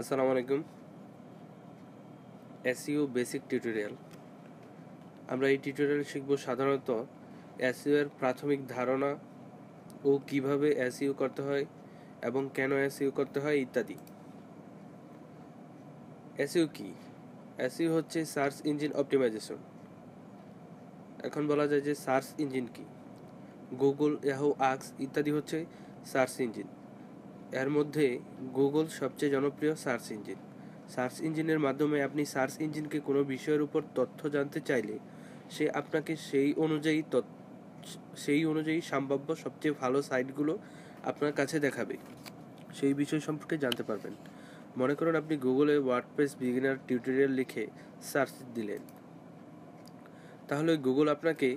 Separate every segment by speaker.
Speaker 1: আসসালামু আলাইকুম। SEO basic tutorial. আমরা এই টিউটোরিয়ালে শিখব সাধারণত এসইও এর প্রাথমিক ধারণা ও কিভাবে এসইও করতে হয় এবং কেন এসইও করতে হয় ইত্যাদি। এসইও কি? এসইও হচ্ছে সার্চ ইঞ্জিন অপটিমাইজেশন। এখন বলা যায় যে সার্চ ইঞ্জিন কি? গুগল, ইয়াহু, আক্স ইত্যাদি হচ্ছে সার্চ ইঞ্জিন। এর মধ্যে গুগল সবচেয়ে জনপ্রিয় সার্চ ইঞ্জিন। সার্চ ইঞ্জিনের মাধ্যমে আপনি সার্চ ইঞ্জিনকে কোনো বিষয়ের উপর তথ্য জানতে চাইলে সে আপনাকে সেই অনুযায়ী সম্ভাব্য সবচেয়ে ভালো সাইটগুলো আপনার কাছে দেখাবে, সেই বিষয় সম্পর্কে জানতে পারবেন। মনে করুন আপনি গুগলে ওয়ার্ডপ্রেস বিগিনার টিউটোরিয়াল লিখে সার্চ দিলেন, তাহলে গুগল আপনাকে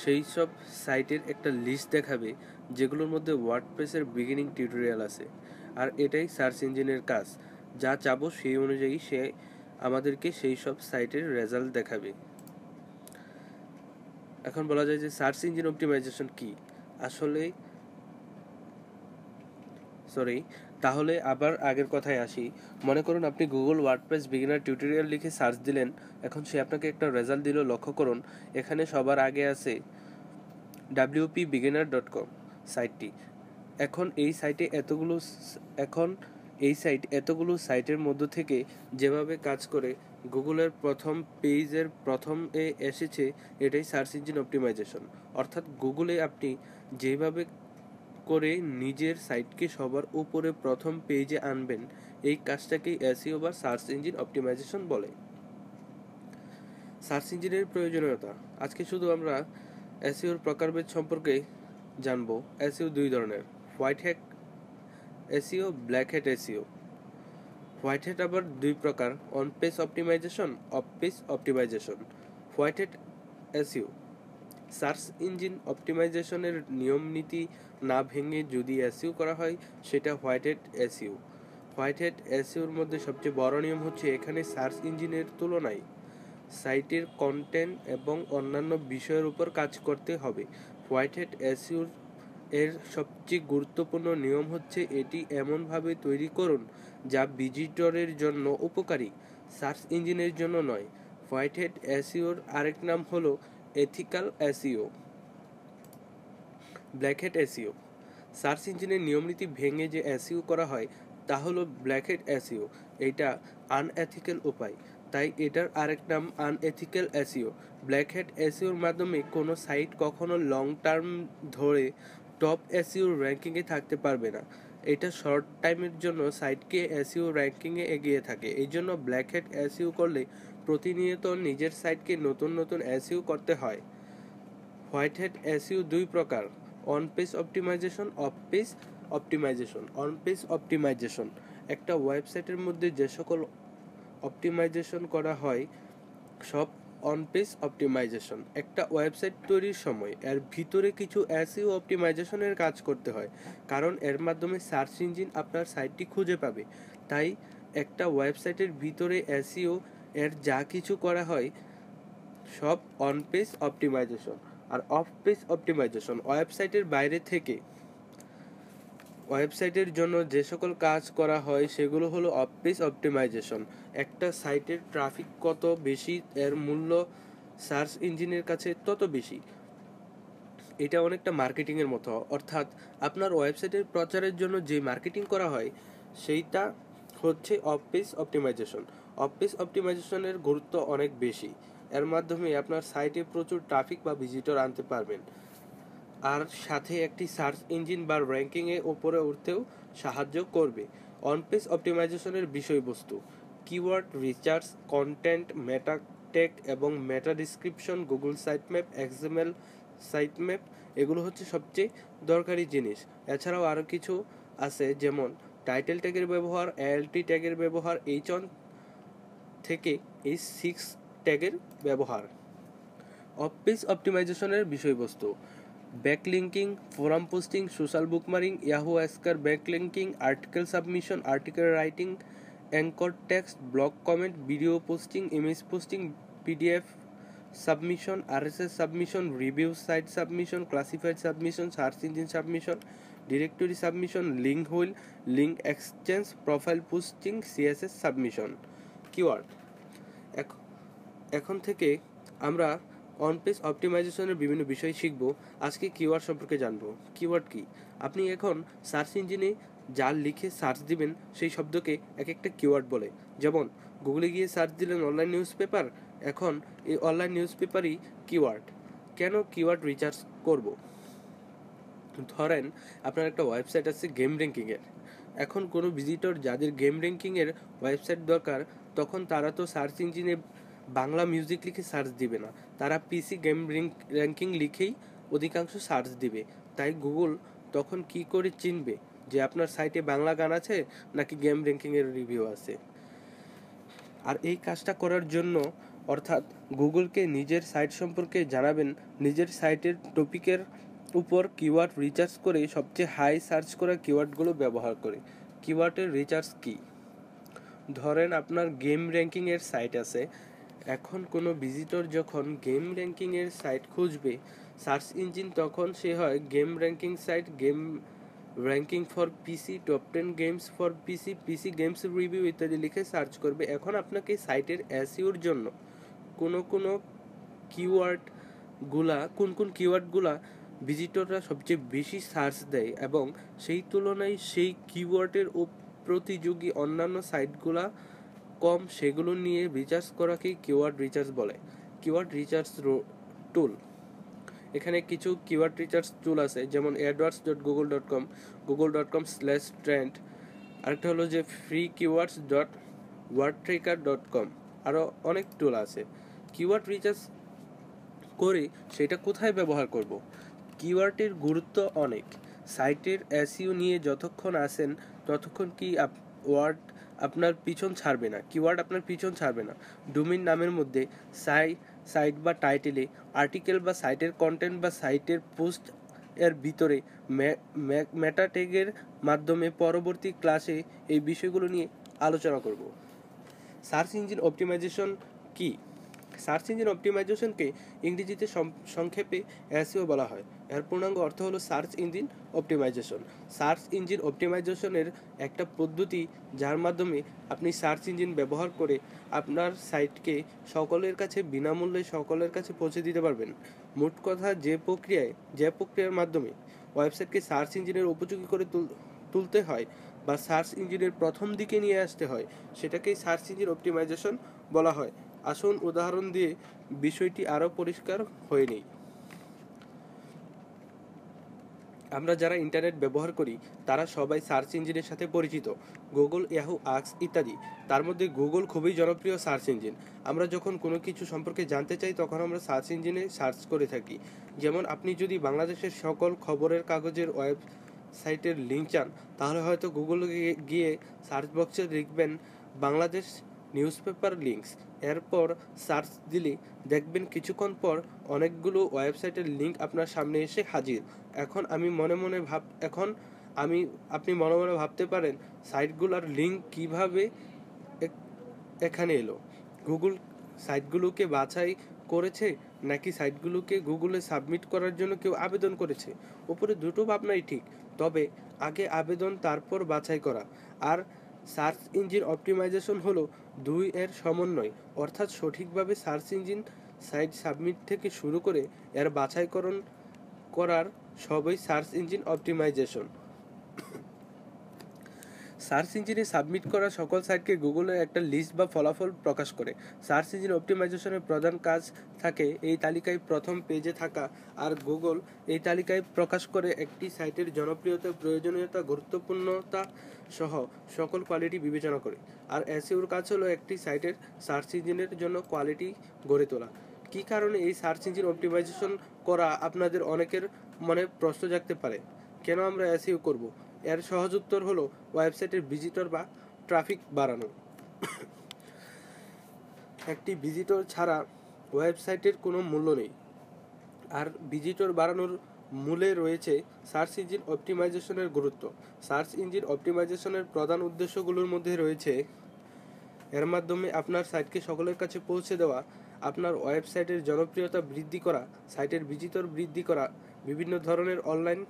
Speaker 1: সেই সব সাইটের একটা লিস্ট দেখাবে যেগুলোর মধ্যে ওয়ার্ডপ্রেসের বিগিনিং টিউটোরিয়াল আছে। আর এটাই সার্চ ইঞ্জিনের কাজ, যা চাবো সেই অনুযায়ী সে আমাদেরকে সেই সব সাইটের রেজাল্ট দেখাবে। এখন বলা যায় যে সার্চ ইঞ্জিন অপটিমাইজেশন কি? তাহলে আবার আগের কথায় আসি। মনে করুন আপনি গুগল ওয়ার্ডপ্রেস বিগিনার টিউটোরিয়াল লিখে সার্চ দিলেন, এখন সে আপনাকে একটা রেজাল্ট দিল। লক্ষ্য করুন এখানে সবার আগে আছে wpbeginner.com সাইটটি। এখন এই সাইট এতগুলো সাইটের মধ্য থেকে যেভাবে কাজ করে গুগলের প্রথম পেজের প্রথমে এসেছে, এটাই সার্চ ইঞ্জিন অপটিমাইজেশন। অর্থাৎ গুগলে আপনি যেভাবে করে নিজের সাইটকে সবার উপরে প্রথম পেজে আনবেন, এই কাজটাকেই এসইও বা সার্চ ইঞ্জিন অপটিমাইজেশন বলে। সার্চ ইঞ্জিনের প্রয়োজনীয়তা। আজকে শুধু আমরা এসইওর প্রকারভেদ সম্পর্কে জানবো। এসইও দুই ধরনের: white hat SEO, black hat SEO. White hat আবার দুই প্রকার: on page optimization, off page optimization. White hat SEO search engine অপটিমাইজেশনের নিয়ম নীতি না ভেঙে যদি এসইও করা হয়, সেটা white hat SEO. White hat এসইওর মধ্যে সবচেয়ে বড় নিয়ম হচ্ছে এখানে সার্চ ইঞ্জিনের তুলনায় সাইটের কন্টেন্ট এবং অন্যান্য বিষয়ের উপর কাজ করতে হবে। হোয়াইট হ্যাট এসইও এর সবচেয়ে গুরুত্বপূর্ণ নিয়ম হচ্ছে এটি এমনভাবে তৈরি করুন যা ভিজিটরের জন্য উপকারী, সার্চ ইঞ্জিনের জন্য নয়। হোয়াইট হ্যাট এসইওর আরেক নাম হলো ethical SEO. Black hat SEO search ইঞ্জিনের নিয়মনীতি ভেঙে যে এসইও করা হয় তা হলো ব্ল্যাক হ্যাট এসইও। এটা আনএথিক্যাল উপায়, তাই এটার আরেক নাম আনএথিক্যাল এসইও। ব্ল্যাক হ্যাট এসইওর মাধ্যমে কোনো সাইট কখনো লং টার্ম ধরে টপ এসইও র্যাঙ্কিংয়ে থাকতে পারবে না। এটা শর্ট টাইমের জন্য সাইটকে এসইও র্যাঙ্কিংয়ে এগিয়ে থাকে। এই জন্য ব্ল্যাক হ্যাট এসইও করলে প্রতিনিয়ত নিজের সাইটকে নতুন নতুন এসইও করতে হয়। হোয়াইট হ্যাট এসইও দুই প্রকার: on page optimization, off page optimization. On page optimization একটা ওয়েবসাইটের মধ্যে যে সকল অপটিমাইজেশন করা হয় সব অন পেজ অপটিমাইজেশন। একটা ওয়েবসাইট তৈরির সময় এর ভিতরে কিছু এসইও অপটিমাইজেশনের কাজ করতে হয়, কারণ এর মাধ্যমে সার্চ ইঞ্জিন আপনার সাইটটি খুঁজে পাবে। তাই একটা ওয়েবসাইটের ভিতরে এসইও এর যা কিছু করা হয় সব অন পেজ অপটিমাইজেশন। আর অফ পেজ অপটিমাইজেশন ওয়েবসাইটের বাইরে থেকে ওয়েবসাইটের জন্য যে সকল কাজ করা হয় সেগুলো হলো অফ পেজ অপটিমাইজেশন। একটা সাইটের ট্রাফিক কত বেশি, এর মূল্য সার্চ ইঞ্জিনের কাছে তত বেশি। এটা অনেকটা মার্কেটিংয়ের মতো, অর্থাৎ আপনার ওয়েবসাইটের প্রচারের জন্য যে মার্কেটিং করা হয় সেইটা হচ্ছে off page optimization. Off page অপটিমাইজেশনের গুরুত্ব অনেক বেশি। এর মাধ্যমে আপনার সাইটে প্রচুর ট্রাফিক বা ভিজিটর আনতে পারবেন, আর সাথে একটি সার্চ ইঞ্জিন বা র্যাঙ্কিংয়ে ওপরে উঠতেও সাহায্য করবে। অন পেজ অপটিমাইজেশনের বিষয়বস্তু: keyword research, content, meta tag এবং meta description, Google sitemap, XML sitemap, এগুলো হচ্ছে সবচেয়ে দরকারি জিনিস। এছাড়াও আরও কিছু আছে, যেমন টাইটেল ট্যাগের ব্যবহার, এএলটি ট্যাগের ব্যবহার, H1 থেকে H6 ট্যাগের ব্যবহার। অফ পেজ অপটিমাইজেশনের বিষয়বস্তু: backlinking, forum posting, social bookmarking, Yahoo asker backlinking, article submission, article writing, anchor text, blog comment, video posting, image posting, PDF submission, RSS submission, review site submission, classified submission, search engine submission, directory submission, link wheel, link exchange, profile posting, CSS submission. Keyword. এখন থেকে আমরা on page অপটিমাইজেশনের বিভিন্ন বিষয় শিখব। আজকে keyword সম্পর্কে জানব। Keyword কি? আপনি এখন সার্চ ইঞ্জিনে যা লিখে সার্চ দিবেন সেই শব্দকে এক একটা কিওয়ার্ড বলে। যেমন গুগলে গিয়ে সার্চ দিলেন অনলাইন নিউজ পেপার, এখন এই অনলাইন নিউজ পেপারই কিওয়ার্ড। কেন কিওয়ার্ড রিসার্চ করব? ধরেন আপনার একটা ওয়েবসাইট আছে গেম র্যাঙ্কিংয়ের। এখন কোনো ভিজিটর যাদের গেম র্যাঙ্কিংয়ের ওয়েবসাইট দরকার, তখন তারা তো সার্চ ইঞ্জিনে বাংলা মিউজিক লিখে সার্চ দিবে না, তারা পিসি গেম র্যাঙ্কিং লিখেই অধিকাংশ সার্চ দিবে। তাই গুগল তখন কি করে চিনবে যে আপনার সাইটে বাংলা গান আছে নাকি গেম র্যাঙ্কিংয়ের রিভিউ আছে? আর এই কাজটা করার জন্য, অর্থাৎ গুগলকে নিজের সাইট সম্পর্কে জানাবেন, নিজের সাইটের টপিকের উপর কিওয়ার্ড রিসার্চ করে সবচেয়ে হাই সার্চ করা কিওয়ার্ডগুলো ব্যবহার করে। কিওয়ার্ডের রিসার্চ কি? ধরেন আপনার গেম র্যাঙ্কিংয়ের সাইট আছে। এখন কোনো ভিজিটর যখন গেম র্যাঙ্কিংয়ের সাইট খুঁজবে, সার্চ ইঞ্জিন তখন সে হয় game ranking site, game ranking for PC, top 10 games for PC, PC games review ইত্যাদি লিখে সার্চ করবে। এখন আপনাকে সাইটের এসইওর জন্য কোনো কিওয়ার্ডগুলা, কোন কিওয়ার্ডগুলা ভিজিটররা সবচেয়ে বেশি সার্চ দেয় এবং সেই তুলনায় সেই কিওয়ার্ডের প্রতিযোগী অন্যান্য সাইটগুলা কম, সেগুলো নিয়ে রিসার্চ করাকেই কিওয়ার্ড রিসার্চ বলে। কিওয়ার্ড রিসার্চ টুল। এখানে কিছু কিওয়ার্ড রিসার্চ টুল আছে, যেমন adwords.google.com, google.com/trend, আরেকটা হলো যে freekeywords.wordtracker.com, আরও অনেক টুল আছে। কিওয়ার্ড রিসার্চ করে সেটা কোথায় ব্যবহার করব? কিওয়ার্ডের গুরুত্ব অনেক। সাইটের এসইও নিয়ে যতক্ষণ আসেন ততক্ষণ কি ওয়ার্ড আপনার পিছন ছাড়বে না, কিওয়ার্ড আপনার পিছন ছাড়বে না। ডোমেইন নামের মধ্যে সাইট বা টাইটেলে, আর্টিকেল বা সাইটের কন্টেন্ট বা সাইটের পোস্ট এর ভিতরে মেটা ট্যাগের মাধ্যমে পরবর্তী ক্লাসে এই বিষয়গুলো নিয়ে আলোচনা করব। সার্চ ইঞ্জিন অপটিমাইজেশন কি? সার্চ ইঞ্জিন অপটিমাইজেশনকে ইংরেজিতে সংক্ষেপে এসইও বলা হয়। এর পূর্ণাঙ্গ অর্থ হলো search engine optimization. Search engine অপটিমাইজেশনের একটা পদ্ধতি যার মাধ্যমে আপনি সার্চ ইঞ্জিন ব্যবহার করে আপনার সাইটকে সকলের কাছে বিনামূল্যে সকলের কাছে পৌঁছে দিতে পারবেন। মোট কথা, যে প্রক্রিয়ার মাধ্যমে ওয়েবসাইটকে সার্চ ইঞ্জিনের উপযোগী করে তুলতে হয় বা সার্চ ইঞ্জিনের প্রথম দিকে নিয়ে আসতে হয়, সেটাকেই সার্চ ইঞ্জিন অপটিমাইজেশন বলা হয়। আসুন উদাহরণ দিয়ে বিষয়টি আরও পরিষ্কার হয়ে নেই। আমরা যারা ইন্টারনেট ব্যবহার করি তারা সবাই সার্চ ইঞ্জিনের সাথে পরিচিত, গুগল, ইয়াহু, আক্স ইত্যাদি। তার মধ্যে গুগল খুবই জনপ্রিয় সার্চ ইঞ্জিন। আমরা যখন কোনো কিছু সম্পর্কে জানতে চাই তখন আমরা সার্চ ইঞ্জিনে সার্চ করে থাকি। যেমন আপনি যদি বাংলাদেশের সকল খবরের কাগজের ওয়েবসাইটের লিঙ্ক চান, তাহলে হয়তো গুগলে গিয়ে সার্চ বক্সে লিখবেন বাংলাদেশ নিউজ পেপার লিঙ্কস, এরপর সার্চ দিলে দেখবেন কিছুক্ষণ পর অনেকগুলো ওয়েবসাইটের লিঙ্ক আপনার সামনে এসে হাজির। এখন আপনি মনে মনে ভাবতে পারেন সাইটগুলোর লিঙ্ক কিভাবে এখানে এলো। গুগল সাইটগুলোকে বাছাই করেছে নাকি সাইটগুলোকে গুগলে সাবমিট করার জন্য কেউ আবেদন করেছে? উপরে দুটো ভাবনাই ঠিক, তবে আগে আবেদন তারপর বাছাই করা। আর সার্চ ইঞ্জিন অপটিমাইজেশন হলো দুই এর সমন্বয়, অর্থাৎ সঠিকভাবে সার্চ ইঞ্জিন সাইট সাবমিট থেকে শুরু করে এর বাছাইকরণ করার সবই সার্চ ইঞ্জিন অপটিমাইজেশন। সার্চ ইঞ্জিনে সাবমিট করা সকল সাইটকে গুগলের একটা লিস্ট বা ফলাফল প্রকাশ করে। সার্চ ইঞ্জিন অপটিমাইজেশনের প্রধান কাজ থাকে এই তালিকায় প্রথম পেজে থাকা, আর গুগল এই তালিকায় প্রকাশ করে একটি সাইটের জনপ্রিয়তা, প্রয়োজনীয়তা, গুরুত্বপূর্ণতা সহ সকল কোয়ালিটি বিবেচনা করে। আর এসইওর কাজ হলো একটি সাইটের সার্চ ইঞ্জিনের জন্য কোয়ালিটি গড়ে তোলা। কী কারণে এই সার্চ ইঞ্জিন অপটিমাইজেশন করা আপনাদের অনেকের মনে প্রশ্ন জাগতে পারে, কেন আমরা এসইও করব? এর সহজ উত্তর হলো ওয়েবসাইটের ভিজিটর বা ট্রাফিক বাড়ানো। একটি ভিজিটর ছাড়া ওয়েবসাইটের কোনো মূল্য নেই, আর ভিজিটর বাড়ানোর মূলে রয়েছে সার্চ ইঞ্জিন অপটিমাইজেশনের গুরুত্ব। সার্চ ইঞ্জিন অপটিমাইজেশনের প্রধান উদ্দেশ্যগুলোর মধ্যে রয়েছে এর মাধ্যমে আপনার সাইটকে সকলের কাছে পৌঁছে দেওয়া, আপনার ওয়েবসাইটের জনপ্রিয়তা বৃদ্ধি করা, সাইটের ভিজিটর বৃদ্ধি করা, বিভিন্ন ধরনের অনলাইন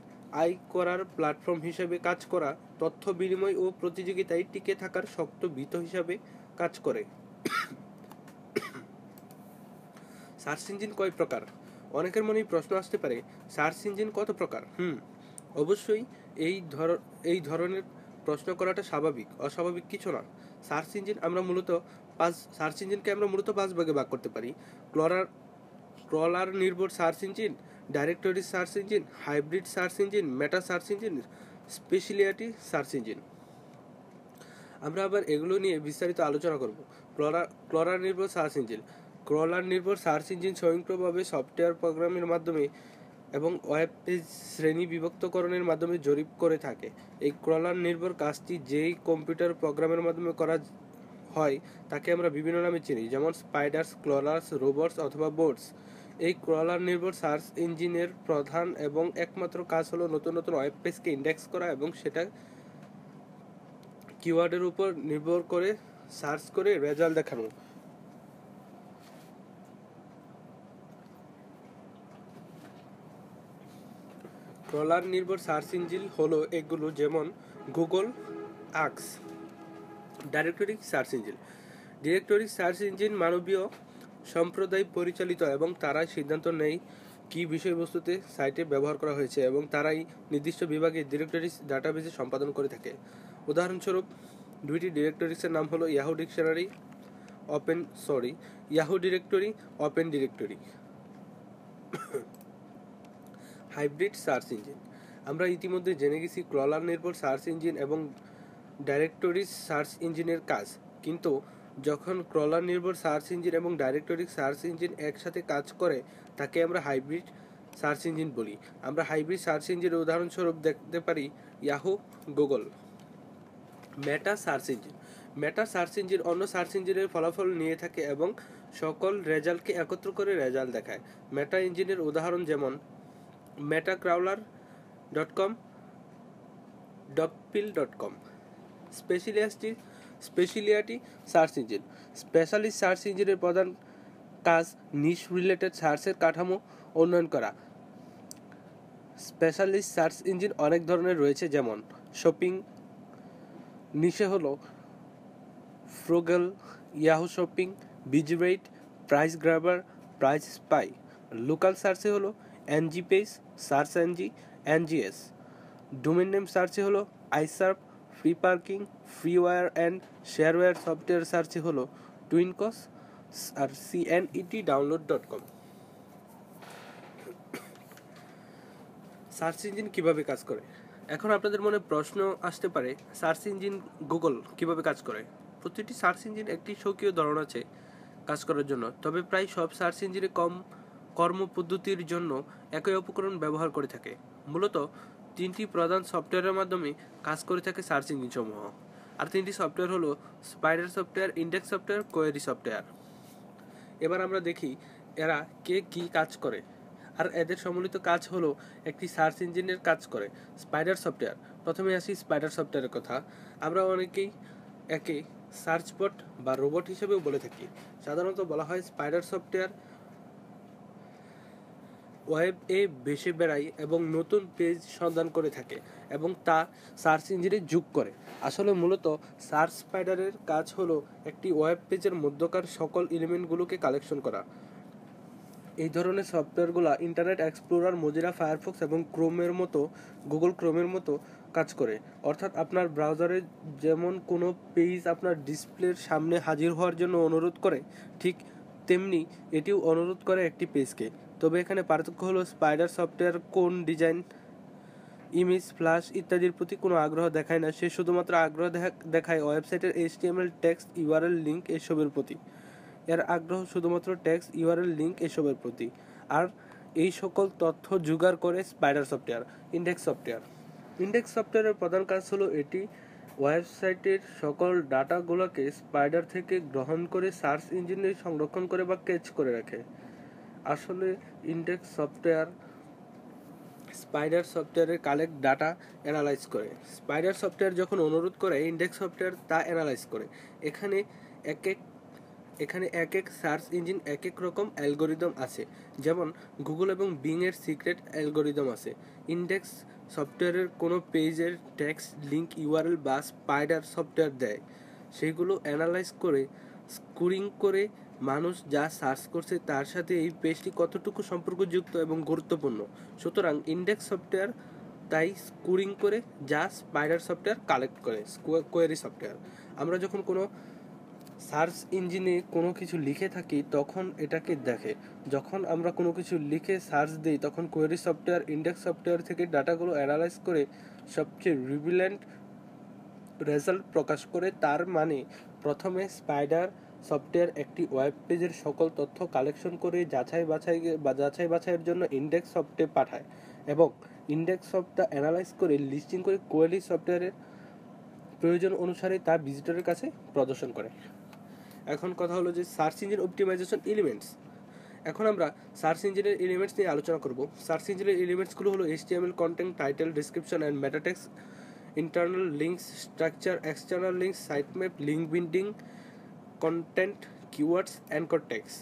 Speaker 1: আয় করার প্ল্যাটফর্ম হিসেবে কাজ করা, তথ্য বিনিময় ও প্রতিযোগিতায় টিকে থাকার শক্ত ভিত হিসাবে কাজ করে। সার্চ ইঞ্জিন কয় প্রকার? অনেকের মনেই প্রশ্ন আসতে পারে, সার্চ ইঞ্জিন কত প্রকার? অবশ্যই এই ধরনের প্রশ্ন করাটা স্বাভাবিক, অস্বাভাবিক কিছু না। সার্চ ইঞ্জিনকে আমরা মূলত 5 ভাগে ভাগ করতে পারি: ক্রলার নির্ভর search engine, directory search engine, hybrid search engine, meta search engine, specialty search engine. আমরা আবার এগুলো নিয়ে বিস্তারিত আলোচনা করব। ক্রলার নির্ভর সার্চ ইঞ্জিন। ক্রলার নির্ভর সার্চ ইঞ্জিন স্বয়ংক্রিয়ভাবে সফটওয়্যার প্রোগ্রামের মাধ্যমে এবং ওয়েব পেজ শ্রেণী বিভক্তকরণের মাধ্যমে জরিপ করে থাকে। এই ক্রলার নির্ভর কাজটি যেই কম্পিউটার প্রোগ্রামের মাধ্যমে করা হয় তাকে আমরা বিভিন্ন নামে চিনি, যেমন স্পাইডার্স, ক্রলার্স, রোবটস অথবা বোটস। এই ক্রলার নির্ভর সার্চ ইঞ্জিনের প্রধান এবং একমাত্র কাজ হলো নতুন নতুন ওয়েব পেজকে ইন্ডেক্স করা এবং সেটা কিওয়ার্ডের উপর নির্ভর করে সার্চ করে রেজাল্ট দেখানো। ক্রলার নির্ভর সার্চ ইঞ্জিন হলো এগুলো, যেমন Google arcs. Directory search engine. Directory search engine মানবীয় সম্প্রদায় পরিচালিত এবং তারাই সিদ্ধান্ত নেয় কি বিষয়বস্তুতে সাইটে ব্যবহার করা হয়েছে এবং তারাই নির্দিষ্ট বিভাগে ডিরেক্টরি ডাটাবেসে সম্পাদন করে থাকে। উদাহরণস্বরূপ দুইটি ডিরেক্টরিসের নাম হলো Yahoo directory, open directory. Hybrid search engine. আমরা ইতিমধ্যে জেনে গেছি ক্রলার নির্ভর সার্চ ইঞ্জিন এবং ডাইরেক্টরি সার্চ ইঞ্জিনের কাজ, কিন্তু যখন ক্রলার নির্ভর সার্চ ইঞ্জিন এবং ডাইরেক্টরি সার্চ ইঞ্জিন একসাথে কাজ করে তাকে আমরা হাইব্রিড সার্চ ইঞ্জিন বলি। আমরা হাইব্রিড সার্চ ইঞ্জিনের উদাহরণস্বরূপ দেখতে পারি ইয়াহু, গুগল। মেটা search engine. Meta search engine অন্য সার্চ ইঞ্জিনের ফলাফল নিয়ে থাকে এবং সকল রেজাল্টকে একত্র করে রেজাল্ট দেখায়। মেটা ইঞ্জিনের উদাহরণ যেমন metacrawler.com, dogpil.com। Speciality search engine. Specialist search ইঞ্জিনের প্রধান কাজ নিশ রিলেটেড সার্চের কাঠামো উন্নয়ন করা। স্পেশালিস্ট সার্চ ইঞ্জিন অনেক ধরনের রয়েছে, যেমন শপিং নিশে হলো Froogle, Yahoo shopping, Bizrate, price grabber, price spy. Local সার্চে হলো এনজি পেজ, সার্চ এনজি, এনজিএস। ডোমেন নেম সার্চে হলো আইসার্ভ, free parking, freeware and shareware. Software সার্চে হলো টুইনকস আর cnetdownload.com। সার্চ ইঞ্জিন কিভাবে কাজ করে? এখন আপনাদের মনে প্রশ্ন আসতে পারে, সার্চ ইঞ্জিন গুগল কিভাবে কাজ করে? প্রতিটি সার্চ ইঞ্জিন একটি স্বকীয় ধরন আছে কাজ করার জন্য, তবে প্রায় সব সার্চ ইঞ্জিনে কর্মপদ্ধতির জন্য একই উপকরণ ব্যবহার করে থাকে। মূলত 3টি প্রধান সফটওয়্যারের মাধ্যমে কাজ করে থাকে সার্চ ইঞ্জিন সমূহ। আর 3টি সফটওয়্যার হলো spider software, index software, query software. এবার আমরা দেখি এরা কে কি কাজ করে। আর এদের সম্মিলিত কাজ হলো একটি সার্চ ইঞ্জিনের কাজ করে। Spider software. প্রথমে আসি স্পাইডার সফটওয়্যারের কথা। আমরা অনেকেই একে সার্চ বট বা রোবট হিসেবেও বলে থাকি। সাধারণত বলা হয় স্পাইডার সফটওয়্যার ওয়েবে ভেসে বেড়ায় এবং নতুন পেজ সন্ধান করে থাকে এবং তা সার্চ ইঞ্জিনে যোগ করে। আসলে মূলত সার্চ স্পাইডারের কাজ হলো একটি ওয়েব পেজের মধ্যকার সকল এলিমেন্টগুলোকে কালেকশন করা। এই ধরনের সফটওয়্যারগুলো ইন্টারনেট এক্সপ্লোরার, মোজিলা ফায়ারফক্স এবং গুগল ক্রোমের মতো কাজ করে। অর্থাৎ আপনার ব্রাউজারে যেমন কোনো পেজ আপনার ডিসপ্লের সামনে হাজির হওয়ার জন্য অনুরোধ করে, ঠিক তেমনি এটিও অনুরোধ করে একটি পেজকে। তবে এখানে পার্থক্য হলো স্পাইডার সফটওয়্যার কোন ডিজাইন, ইমেজ, ফ্ল্যাশ ইত্যাদির প্রতি কোনো আগ্রহ দেখায় না। সে শুধুমাত্র আগ্রহ দেখায় ওয়েবসাইটের HTML, টেক্সট, URL, লিঙ্ক এসবের প্রতি। এর আগ্রহ শুধুমাত্র টেক্সট, URL, লিঙ্ক এসবের প্রতি। আর এই সকল তথ্য জোগাড় করে স্পাইডার সফটওয়্যার। ইন্ডেক্স সফটওয়্যারের প্রধান কাজ হলো এটি ওয়েবসাইটের সকল ডাটাগুলোকে স্পাইডার থেকে গ্রহণ করে সার্চ ইঞ্জিনে সংরক্ষণ করে বা ক্যাচ করে রাখে। আসলে ইন্ডেক্স সফটওয়্যার স্পাইডার সফটওয়্যারের কালেক্ট ডাটা অ্যানালাইজ করে। স্পাইডার সফটওয়্যার যখন অনুরোধ করে, ইন্ডেক্স সফটওয়্যার তা অ্যানালাইজ করে। এখানে এক এক সার্চ ইঞ্জিন এক এক রকম অ্যালগোরিদম আছে, যেমন গুগল এবং বিং এর সিক্রেট অ্যালগোরিদম আছে। ইন্ডেক্স সফটওয়্যারের কোনো পেজের টেক্সট, লিঙ্ক, ইউআরএল বা স্পাইডার সফটওয়্যার দেয়, সেগুলো অ্যানালাইজ করে স্কোরিং করে মানুষ যা সার্চ করছে তার সাথে এই পেজটি কতটুকু সম্পর্কযুক্ত এবং গুরুত্বপূর্ণ। সুতরাং ইন্ডেক্স সফটওয়্যার তাই স্কোরিং করে যা স্পাইডার সফটওয়্যার কালেক্ট করে, কোয়েরি সফটওয়্যার। আমরা যখন কোনো সার্চ ইঞ্জিনে কোনো কিছু লিখে থাকি তখন এটাকে দেখে, যখন আমরা কোনো কিছু লিখে সার্চ দিই তখন কোয়েরি সফটওয়্যার ইন্ডেক্স সফটওয়্যার থেকে ডাটাগুলো অ্যানালাইজ করে সবচেয়ে রিভিলেন্ট রেজাল্ট প্রকাশ করে। তার মানে প্রথমে স্পাইডার সফটওয়্যার একটি ওয়েব পেজের সকল তথ্য কালেকশন করে যাচাই বাছাইয়ের জন্য ইন্ডেক্স সফটে পাঠায় এবং ইন্ডেক্স সফটটা অ্যানালাইজ করে লিস্টিং করে কোয়েরি সফটওয়্যারের প্রয়োজন অনুসারে তা ভিজিটরের কাছে প্রদর্শন করে। এখন কথা হলো যে সার্চ ইঞ্জিন অপটিমাইজেশন এলিমেন্টস। এখন আমরা সার্চ ইঞ্জিনের এলিমেন্টস নিয়ে আলোচনা করব। সার্চ ইঞ্জিনের এলিমেন্টসগুলো হলো HTML content, title, description and meta text, internal links, structure, external links, site map, link building, content, keywords, anchor text.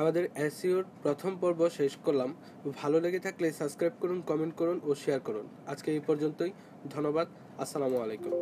Speaker 1: আমাদের এসইওর প্রথম পর্ব শেষ করলাম। ভালো লেগে থাকলে সাবস্ক্রাইব করুন, কমেন্ট করুন ও শেয়ার করুন। আজকে এই পর্যন্তই। ধন্যবাদ। আসসালামু আলাইকুম।